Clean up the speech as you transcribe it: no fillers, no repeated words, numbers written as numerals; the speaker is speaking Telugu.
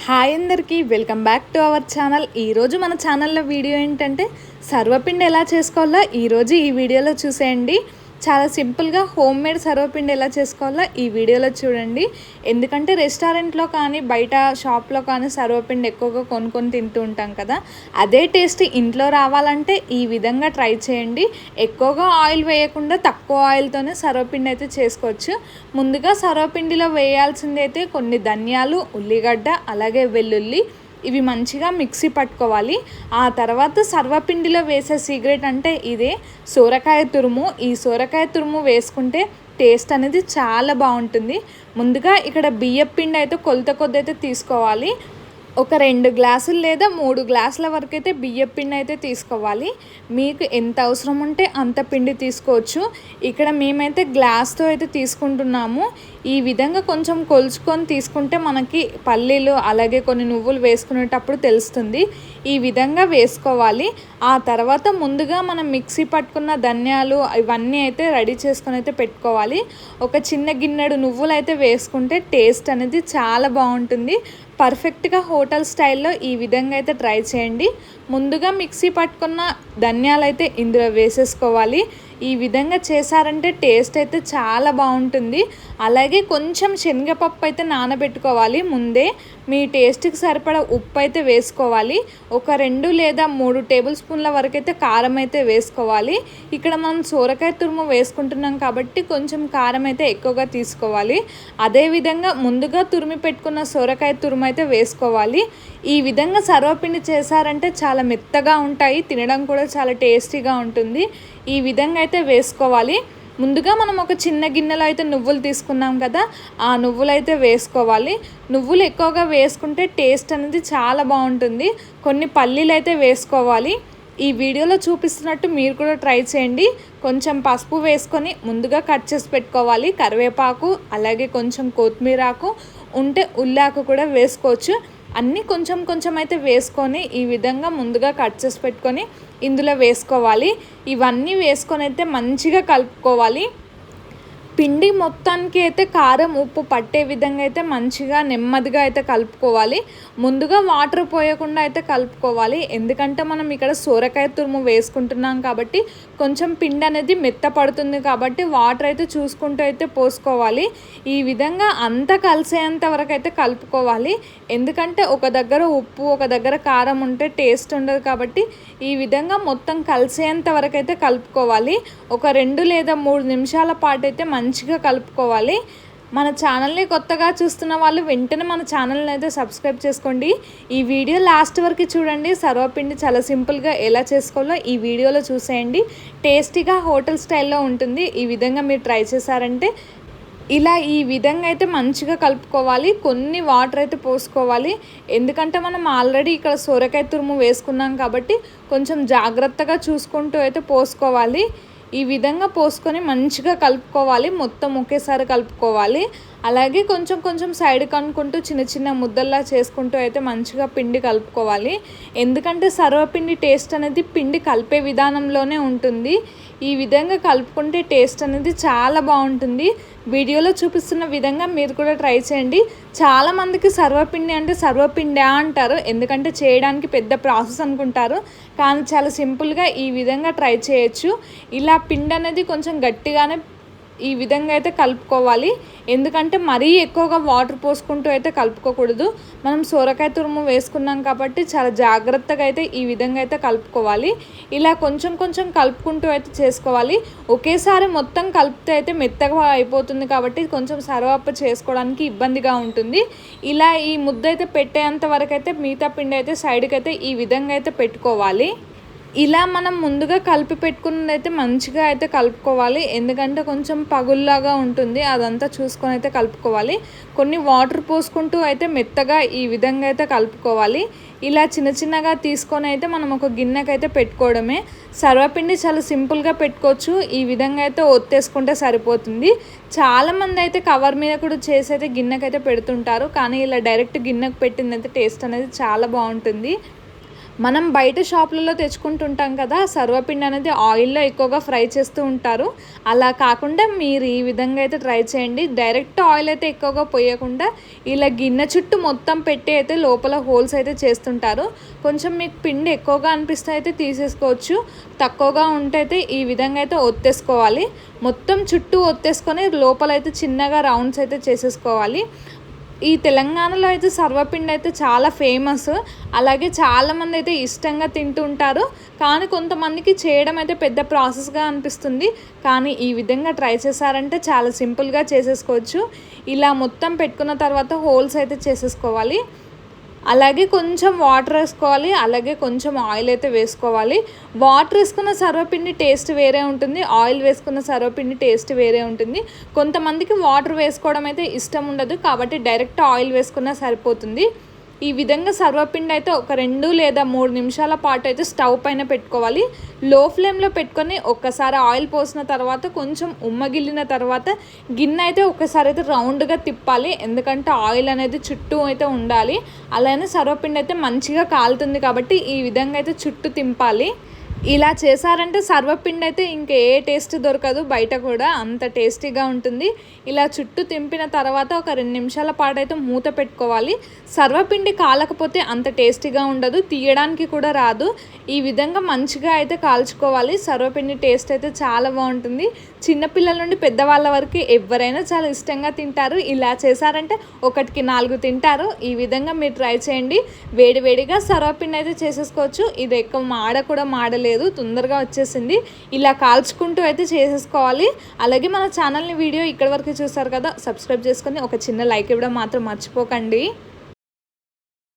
హాయ్ అందరికీ welcome back to our channel. ఈరోజు మన ఛానల్లో వీడియో ఏంటంటే సర్వపిండి ఎలా చేసుకోవాలో ఈరోజు ఈ వీడియోలో చూసేయండి. చాలా సింపుల్గా హోమ్ మేడ్ సర్వపిండి ఎలా చేసుకోవాలో ఈ వీడియోలో చూడండి. ఎందుకంటే రెస్టారెంట్లో కానీ బయట షాప్లో కానీ సర్వపిండి ఎక్కువగా కొనుక్కొని తింటూ ఉంటాం కదా, అదే టేస్ట్ ఇంట్లో రావాలంటే ఈ విధంగా ట్రై చేయండి. ఎక్కువగా ఆయిల్ వేయకుండా తక్కువ ఆయిల్తోనే సర్వపిండి అయితే చేసుకోవచ్చు. ముందుగా సర్వపిండిలో వేయాల్సింది అయితే కొన్ని ధనియాలు, ఉల్లిగడ్డ, అలాగే వెల్లుల్లి, ఇవి మంచిగా మిక్సీ పట్టుకోవాలి. ఆ తర్వాత సర్వపిండిలో వేసే సీక్రెట్ అంటే ఇదే సోరకాయ తురుము. ఈ సోరకాయ తురుము వేసుకుంటే టేస్ట్ అనేది చాలా బాగుంటుంది. ముందుగా ఇక్కడ బియ్యం పిండి అయితే కొలత కొద్ది అయితే తీసుకోవాలి. ఒక 2 గ్లాసులు లేదా 3 గ్లాసుల వరకు అయితే బియ్యం పిండి అయితే తీసుకోవాలి. మీకు ఎంత అవసరం ఉంటే అంత పిండి తీసుకోవచ్చు. ఇక్కడ మేమైతే గ్లాస్తో అయితే తీసుకుంటున్నాము. ఈ విధంగా కొంచెం కొలుచుకొని తీసుకుంటే మనకి పల్లీలు అలాగే కొన్ని నువ్వులు వేసుకునేటప్పుడు తెలుస్తుంది. ఈ విధంగా వేసుకోవాలి. ఆ తర్వాత ముందుగా మనం మిక్సీ పట్టుకున్న ధనియాలు ఇవన్నీ అయితే రెడీ చేసుకొని అయితే పెట్టుకోవాలి. ఒక చిన్న గిన్నెడు నువ్వులు అయితే వేసుకుంటే టేస్ట్ అనేది చాలా బాగుంటుంది. పర్ఫెక్ట్గా హోటల్ స్టైల్లో ఈ విధంగా అయితే ట్రై చేయండి. ముందుగా మిక్సీ పట్టుకున్న ధనియాలు అయితే ఇందులో వేసేసుకోవాలి. ఈ విధంగా చేశారంటే టేస్ట్ అయితే చాలా బాగుంటుంది. అలాగే కొంచెం శనగపప్పు అయితే నానబెట్టుకోవాలి. ముందే మీ టేస్ట్కి సరిపడా ఉప్పు అయితే వేసుకోవాలి. ఒక 2 లేదా 3 టేబుల్ స్పూన్ల వరకు అయితే కారం అయితే వేసుకోవాలి. ఇక్కడ మనం సోరకాయ తురుము వేసుకుంటున్నాం కాబట్టి కొంచెం కారం అయితే ఎక్కువగా తీసుకోవాలి. అదేవిధంగా ముందుగా తురిమి పెట్టుకున్న సోరకాయ తురుము అయితే వేసుకోవాలి. ఈ విధంగా సర్వపిండి చేశారంటే చాలా మెత్తగా ఉంటాయి, తినడం కూడా చాలా టేస్టీగా ఉంటుంది. ఈ విధంగా అయితే వేసుకోవాలి. ముందుగా మనం ఒక చిన్న గిన్నెలో అయితే నువ్వులు తీసుకున్నాం కదా, ఆ నువ్వులు అయితే వేసుకోవాలి. నువ్వులు ఎక్కువగా వేసుకుంటే టేస్ట్ అనేది చాలా బాగుంటుంది. కొన్ని పల్లీలు అయితే వేసుకోవాలి. ఈ వీడియోలో చూపిస్తున్నట్టు మీరు కూడా ట్రై చేయండి. కొంచెం పసుపు వేసుకొని ముందుగా కట్ చేసి పెట్టుకోవాలి. కరివేపాకు అలాగే కొంచెం కొత్తిమీరాకు ఉంటే ఉల్లాకు కూడా వేసుకోవచ్చు. అన్నీ కొంచెం కొంచెం అయితే వేసుకొని ఈ విధంగా ముందుగా కట్ చేసి పెట్టుకొని ఇందులో వేసుకోవాలి. ఇవన్నీ వేసుకొని అయితే మంచిగా కలుపుకోవాలి. పిండి మొత్తానికి అయితే కారం ఉప్పు పట్టే విధంగా అయితే మంచిగా నెమ్మదిగా అయితే కలుపుకోవాలి. ముందుగా వాటర్ పోయకుండా అయితే కలుపుకోవాలి. ఎందుకంటే మనం ఇక్కడ సోరకాయ తురుము వేసుకుంటున్నాం కాబట్టి కొంచెం పిండి అనేది మెత్తపడుతుంది కాబట్టి వాటర్ అయితే చూసుకుంటూ అయితే పోసుకోవాలి. ఈ విధంగా అంతా కలిసేంత వరకు అయితే కలుపుకోవాలి. ఎందుకంటే ఒక దగ్గర ఉప్పు ఒక దగ్గర కారం ఉంటే టేస్ట్ ఉండదు కాబట్టి ఈ విధంగా మొత్తం కలిసేంత వరకు అయితే కలుపుకోవాలి. ఒక 2 లేదా 3 నిమిషాల పాటు అయితే మంచిగా కలుపుకోవాలి. మన ఛానల్ని కొత్తగా చూస్తున్న వాళ్ళు వెంటనే మన ఛానల్ని అయితే సబ్స్క్రైబ్ చేసుకోండి. ఈ వీడియో లాస్ట్ వరకు చూడండి. సర్వపిండి చాలా సింపుల్గా ఎలా చేసుకోవాలో ఈ వీడియోలో చూసేయండి. టేస్టీగా హోటల్ స్టైల్లో ఉంటుంది. ఈ విధంగా మీరు ట్రై చేశారంటే ఇలా ఈ విధంగా అయితే మంచిగా కలుపుకోవాలి. కొన్ని వాటర్ అయితే పోసుకోవాలి. ఎందుకంటే మనం ఆల్రెడీ ఇక్కడ సొరకాయ తురుము వేసుకున్నాం కాబట్టి కొంచెం జాగ్రత్తగా చూసుకుంటూ అయితే పోసుకోవాలి. ఈ విధంగా పోసుకొని మంచిగా కలుపుకోవాలి. మొత్తం ఒకేసారి కలుపుకోవాలి. అలాగే కొంచెం కొంచెం సైడ్ కనుక్కుంటూ చిన్న చిన్న ముద్దల్లా చేసుకుంటూ అయితే మంచిగా పిండి కలుపుకోవాలి. ఎందుకంటే సర్వపిండి టేస్ట్ అనేది పిండి కలిపే విధానంలోనే ఉంటుంది. ఈ విధంగా కలుపుకుంటే టేస్ట్ అనేది చాలా బాగుంటుంది. వీడియోలో చూపిస్తున్న విధంగా మీరు కూడా ట్రై చేయండి. చాలామందికి సర్వపిండి అంటే సర్వపిండి అంటారు, ఎందుకంటే చేయడానికి పెద్ద ప్రాసెస్ అనుకుంటారు. కానీ చాలా సింపుల్గా ఈ విధంగా ట్రై చేయొచ్చు. ఇలా పిండి అనేది కొంచెం గట్టిగానే ఈ విధంగా అయితే కలుపుకోవాలి. ఎందుకంటే మరీ ఎక్కువగా వాటర్ పోసుకుంటూ అయితే కలుపుకోకూడదు. మనం సోరకాయ తురుము వేసుకున్నాం కాబట్టి చాలా జాగ్రత్తగా అయితే ఈ విధంగా అయితే కలుపుకోవాలి. ఇలా కొంచెం కొంచెం కలుపుకుంటూ అయితే చేసుకోవాలి. ఒకేసారి మొత్తం కలిపితే అయితే మెత్తగా అయిపోతుంది కాబట్టి కొంచెం సర్వప్ప చేసుకోవడానికి ఇబ్బందిగా ఉంటుంది. ఇలా ఈ ముద్ద అయితే పెట్టేంత వరకు అయితే మిగతా పిండి అయితే సైడ్కి అయితే ఈ విధంగా అయితే పెట్టుకోవాలి. ఇలా మనం ముందుగా కలిపి పెట్టుకున్నదైతే మంచిగా అయితే కలుపుకోవాలి. ఎందుకంటే కొంచెం పగుల్లాగా ఉంటుంది, అదంతా చూసుకొని అయితే కలుపుకోవాలి. కొన్ని వాటర్ పోసుకుంటూ అయితే మెత్తగా ఈ విధంగా అయితే కలుపుకోవాలి. ఇలా చిన్న చిన్నగా తీసుకొని అయితే మనం ఒక గిన్నెకైతే పెట్టుకోవడమే. సర్వపిండి చాలా సింపుల్గా పెట్టుకోవచ్చు. ఈ విధంగా అయితే ఒత్తేసుకుంటే సరిపోతుంది. చాలామంది అయితే కవర్ మీద కూడా చేసి అయితే గిన్నెకైతే పెడుతుంటారు. కానీ ఇలా డైరెక్ట్ గిన్నెకు పెట్టిందైతే టేస్ట్ అనేది చాలా బాగుంటుంది. మనం బయట షాపులలో తెచ్చుకుంటుంటాం కదా, సర్వపిండి అనేది ఆయిల్లో ఎక్కువగా ఫ్రై చేస్తూ ఉంటారు. అలా కాకుండా మీరు ఈ విధంగా అయితే ట్రై చేయండి. డైరెక్ట్ ఆయిల్ అయితే ఎక్కువగా పోయకుండా ఇలా గిన్నె చుట్టూ మొత్తం పెట్టి అయితే లోపల హోల్స్ అయితే చేస్తుంటారు. కొంచెం మీకు పిండి ఎక్కువగా అనిపిస్తే అయితే తీసేసుకోవచ్చు, తక్కువగా ఉంటే అయితే ఈ విధంగా అయితే ఒత్తేసుకోవాలి. మొత్తం చుట్టూ ఒత్తేసుకొని లోపల అయితే చిన్నగా రౌండ్స్ అయితే చేసేసుకోవాలి. ఈ తెలంగాణలో అయితే సర్వపిండి అయితే చాలా ఫేమస్. అలాగే చాలామంది అయితే ఇష్టంగా తింటుంటారు. కానీ కొంతమందికి చేయడం అయితే పెద్ద ప్రాసెస్గా అనిపిస్తుంది. కానీ ఈ విధంగా ట్రై చేశారంటే చాలా సింపుల్గా చేసేసుకోవచ్చు. ఇలా మొత్తం పెట్టుకున్న తర్వాత హోల్స్ అయితే చేసేసుకోవాలి. అలాగే కొంచెం వాటర్ వేసుకోవాలి, అలాగే కొంచెం ఆయిల్ అయితే వేసుకోవాలి. వాటర్ వేసుకున్న సర్వపిండి టేస్ట్ వేరే ఉంటుంది, ఆయిల్ వేసుకున్న సర్వపిండి టేస్ట్ వేరే ఉంటుంది. కొంతమందికి వాటర్ వేసుకోవడం అయితే ఇష్టం ఉండదు, కాబట్టి డైరెక్ట్ ఆయిల్ వేసుకున్నా సరిపోతుంది. ఈ విధంగా సర్వపిండి అయితే ఒక 2 లేదా 3 నిమిషాల పాటు అయితే స్టవ్ పైన పెట్టుకోవాలి. లో ఫ్లేమ్లో పెట్టుకొని ఒక్కసారి ఆయిల్ పోసిన తర్వాత కొంచెం ఉమ్మగిల్లిన తర్వాత గిన్నె అయితే ఒకసారి అయితే రౌండ్గా తిప్పాలి. ఎందుకంటే ఆయిల్ అనేది చుట్టూ అయితే ఉండాలి. అలానే సర్వపిండి అయితే మంచిగా కాలుతుంది కాబట్టి ఈ విధంగా అయితే చుట్టూ తింపాలి. ఇలా చేశారంటే సర్వపిండి అయితే ఇంకా ఏ టేస్ట్ దొరకదు బయట కూడా, అంత టేస్టీగా ఉంటుంది. ఇలా చుట్టూ తింపిన తర్వాత ఒక 2 నిమిషాల పాటు అయితే మూత పెట్టుకోవాలి. సర్వపిండి కాలకపోతే అంత టేస్టీగా ఉండదు, తీయడానికి కూడా రాదు. ఈ విధంగా మంచిగా అయితే కాల్చుకోవాలి. సర్వపిండి టేస్ట్ అయితే చాలా బాగుంటుంది. చిన్నపిల్లల నుండి పెద్దవాళ్ళ వరకు ఎవరైనా చాలా ఇష్టంగా తింటారు. ఇలా చేశారంటే 1కి 4 తింటారు. ఈ విధంగా మీరు ట్రై చేయండి. వేడివేడిగా సర్వపిండి అయితే చేసేసుకోవచ్చు. ఇది ఎక్కువ కూడా మాడలేదు, తొందరగా వచ్చేసింది. ఇలా కాల్చుకుంటూ అయితే చేసేసుకోవాలి. అలాగే మన ఛానల్ని వీడియో ఇక్కడ వరకు చూసారు కదా, సబ్స్క్రైబ్ చేసుకొని ఒక చిన్న లైక్ ఇవ్వడం మాత్రం మర్చిపోకండి.